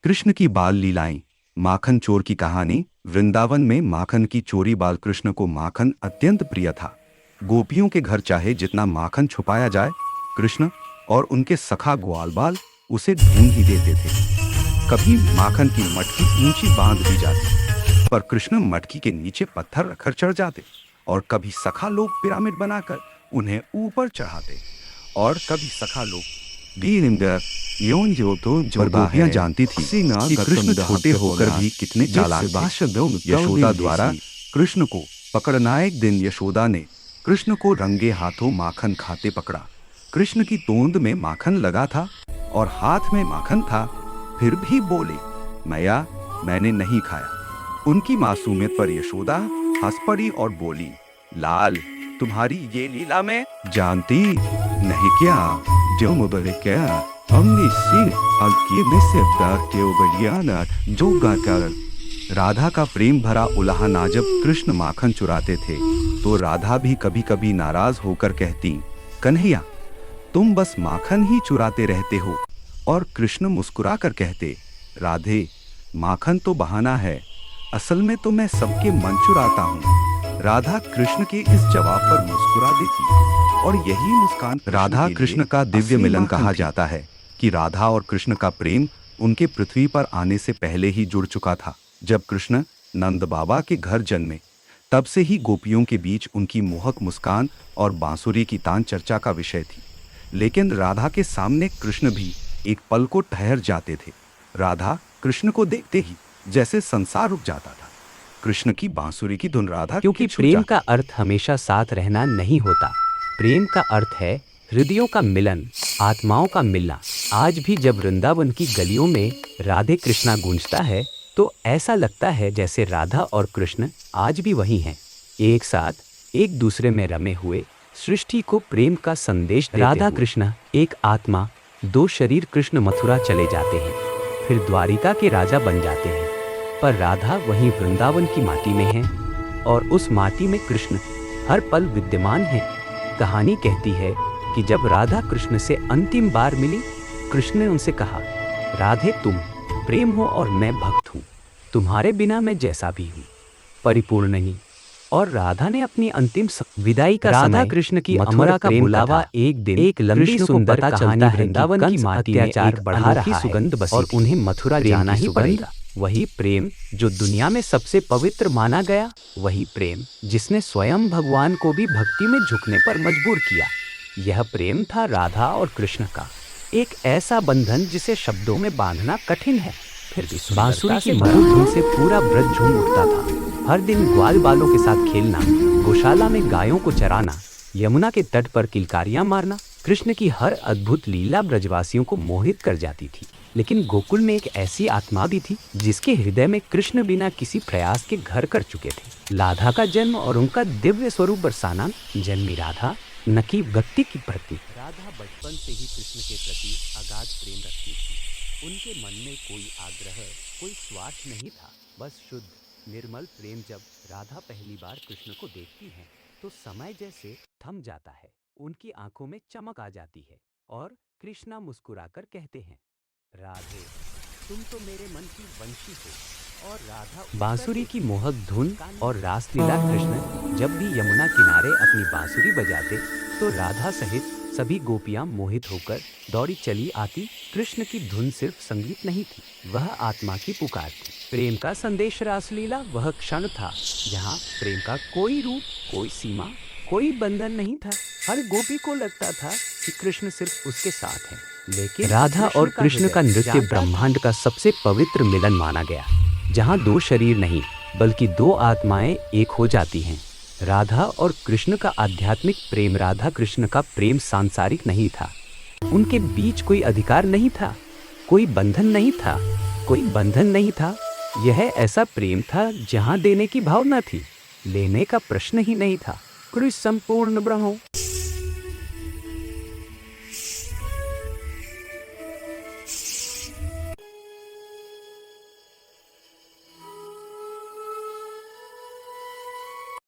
कृष्ण की बाल लीलाएं। माखन चोर की कहानी। वृंदावन में माखन की चोरी। बाल कृष्ण को माखन अत्यंत प्रिय था। गोपियों के घर चाहे जितना माखन छुपाया जाए, कृष्ण और उनके सखा ग्वाल बाल उसे ढूंढ ही देते थे। कभी माखन की मटकी ऊंची बांध दी जाती, पर कृष्ण मटकी के नीचे पत्थर रखकर चढ़ जाते। और कभी सखा लोग पिरामिड बनाकर उन्हें ऊपर चढ़ाते, और कभी सखा लोग जो गोपियां जानती थी कि कृष्ण छोटे होकर भी कितने चालाक थे। यशोदा द्वारा कृष्ण को पकड़ना। एक दिन यशोदा ने कृष्ण को रंगे हाथों माखन खाते पकड़ा। कृष्ण की तोंद में माखन लगा था और हाथ में माखन था, फिर भी बोले, मैया, मैंने नहीं खाया। उनकी मासूमियत पर यशोदा हंस पड़ी और बोली, लाल, तुम्हारी ये लीला मैं जानती नहीं क्या? जो मुबरे क्या हमने सिर अलकी में से के उबलियाना जो गाकर। राधा का प्रेम भरा उल्लाह। जब कृष्ण माखन चुराते थे तो राधा भी कभी कभी नाराज होकर कहती, कन्हैया, तुम बस माखन ही चुराते रहते हो। और कृष्ण मुस्कुराकर कहते, राधे, माखन तो बहाना है, असल में तो मैं सबके मन चुराता हूँ। राधा कृष्ण के इस जवाब पर मुस्कुरा देती, और यही मुस्कान राधा कृष्ण का दिव्य मिलन कहा जाता है कि राधा और कृष्ण का प्रेम उनके पृथ्वी पर आने से पहले ही जुड़ चुका था। जब कृष्ण नंद बाबा के घर जन्मे, तब से ही गोपियों के बीच उनकी मोहक मुस्कान और बांसुरी की तान चर्चा का विषय थी। लेकिन राधा के सामने कृष्ण भी एक पल को ठहर जाते थे। राधा कृष्ण को देखते ही जैसे संसार रुक जाता था। कृष्ण की बांसुरी की धुन राधा क्योंकि प्रेम का अर्थ हमेशा साथ रहना नहीं होता। प्रेम का अर्थ है हृदयों का मिलन, आत्माओं का मिलना। आज भी जब वृंदावन की गलियों में राधे कृष्णा गूंजता है तो ऐसा लगता है जैसे राधा और कृष्ण आज भी वही हैं, एक साथ एक दूसरे में रमे हुए, सृष्टि को प्रेम का संदेश देते राधा हुए। कृष्ण एक आत्मा, दो शरीर। कृष्ण मथुरा चले जाते हैं, फिर द्वारिका के राजा बन जाते हैं, पर राधा वहीं वृंदावन की माटी में है, और उस माटी में कृष्ण हर पल विद्यमान है। कहानी कहती है कि जब राधा कृष्ण से अंतिम बार मिली, कृष्ण ने उनसे कहा, राधे, तुम प्रेम हो और मैं भक्त हूँ। तुम्हारे बिना मैं जैसा भी हूँ, परिपूर्ण नहीं। और राधा ने अपनी अंतिम विदाई का राधा कृष्ण की मथुरा का बुलावा। एक दिन एक लंबी सुंदर कहानी वृंदावन की माटी में एक बढ़ा रही सुगंध बसी, और उन्हें मथुरा जाना ही पड़ेगा। वही प्रेम जो दुनिया में सबसे पवित्र माना गया, वही प्रेम जिसने स्वयं भगवान को भी भक्ति में झुकने पर मजबूर किया। यह प्रेम था राधा और कृष्ण का, एक ऐसा बंधन जिसे शब्दों में बांधना कठिन है। फिर भी बांसुरी की मधुर धुन से पूरा ब्रज झूम उठता था। हर दिन ग्वाल बालों के साथ खेलना, गौशाला में गायों को चराना, यमुना के तट पर किलकारियां मारना, कृष्ण की हर अद्भुत लीला ब्रजवासियों को मोहित कर जाती थी। लेकिन गोकुल में एक ऐसी आत्मा भी थी जिसके हृदय में कृष्ण बिना किसी प्रयास के घर कर चुके थे। राधा का जन्म और उनका दिव्य स्वरूप बरसाना। जन्मी राधा, न कि व्यक्ति की प्रति। राधा बचपन से ही कृष्ण के प्रति अगाध प्रेम रखती थी। उनके मन में कोई आग्रह, कोई स्वार्थ नहीं था, बस शुद्ध निर्मल प्रेम। जब राधा पहली बार कृष्ण को देखती है तो समय जैसे थम जाता है, उनकी आंखों में चमक आ जाती है, और कृष्णा मुस्कुराकर कहते हैं, राधे, तुम तो मेरे मन की वंशी हो। और राधा बांसुरी की मोहक धुन और रासलीला। कृष्ण जब भी यमुना किनारे अपनी बांसुरी बजाते तो राधा सहित सभी गोपियां मोहित होकर दौड़ी चली आती। कृष्ण की धुन सिर्फ संगीत नहीं थी, वह आत्मा की पुकार थी। प्रेम का संदेश। रासलीला वह क्षण था जहां प्रेम का कोई रूप, कोई सीमा, कोई बंधन नहीं था। हर गोपी को लगता था कि कृष्ण सिर्फ उसके साथ है। लेकिन राधा और कृष्ण का नृत्य ब्रह्मांड का सबसे पवित्र मिलन माना गया, जहां दो शरीर नहीं बल्कि दो आत्माएं एक हो जाती हैं। राधा और कृष्ण का आध्यात्मिक प्रेम। राधा कृष्ण का प्रेम सांसारिक नहीं था। उनके बीच कोई अधिकार नहीं था, कोई बंधन नहीं था, कोई बंधन नहीं था। यह ऐसा प्रेम था जहां देने की भावना थी, लेने का प्रश्न ही नहीं था। कृष्ण संपूर्ण ब्रह्म।